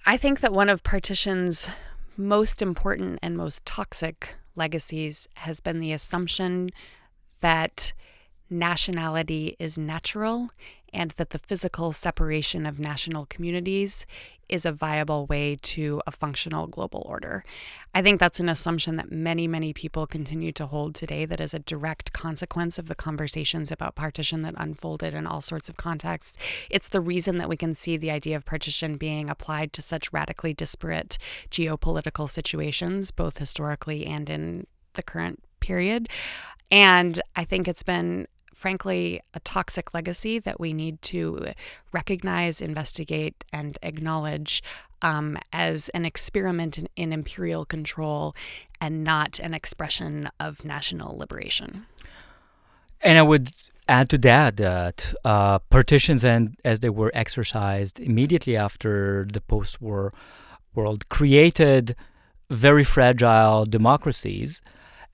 I think that one of partition's most important and most toxic legacies has been the assumption that nationality is natural and that the physical separation of national communities is a viable way to a functional global order. I think that's an assumption that many, many people continue to hold today that is a direct consequence of the conversations about partition that unfolded in all sorts of contexts. It's the reason that we can see the idea of partition being applied to such radically disparate geopolitical situations, both historically and in the current period. And I think it's been, frankly, a toxic legacy that we need to recognize, investigate, and acknowledge as an experiment in imperial control and not an expression of national liberation. And I would add to that partitions, and as they were exercised immediately after the post-war world, created very fragile democracies.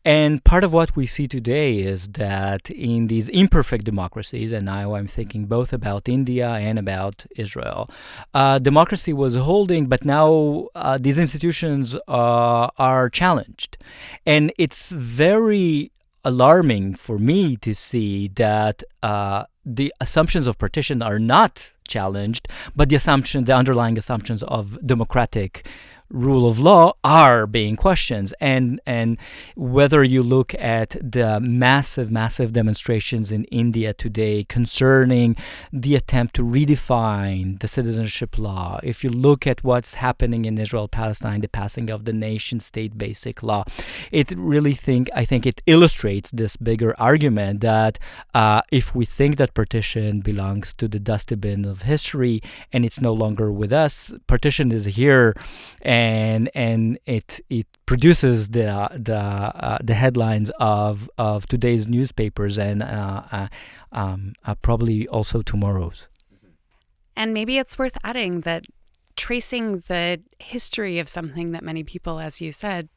And part of what we see today is that in these imperfect democracies, and now I'm thinking both about India and about Israel, democracy was holding, but now these institutions are challenged. And it's very alarming for me to see that the assumptions of partition are not challenged, but the underlying assumptions of democratic rule of law are being questioned. And whether you look at the massive demonstrations in India today concerning the attempt to redefine the citizenship law, if you look at what's happening in Israel, Palestine, the passing of the nation-state basic law, I think it illustrates this bigger argument that if we think that partition belongs to the dustbin of history and it's no longer with us, partition is here, and it produces the headlines of today's newspapers and probably also tomorrow's. And maybe it's worth adding that tracing the history of something that many people, as you said,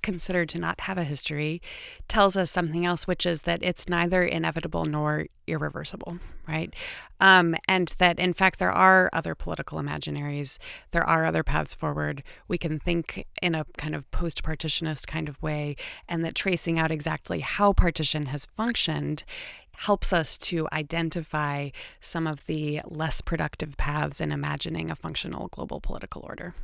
consider to not have a history tells us something else, which is that it's neither inevitable nor irreversible, right? And that, in fact, there are other political imaginaries. There are other paths forward. We can think in a kind of post-partitionist kind of way, and that tracing out exactly how partition has functioned helps us to identify some of the less productive paths in imagining a functional global political order.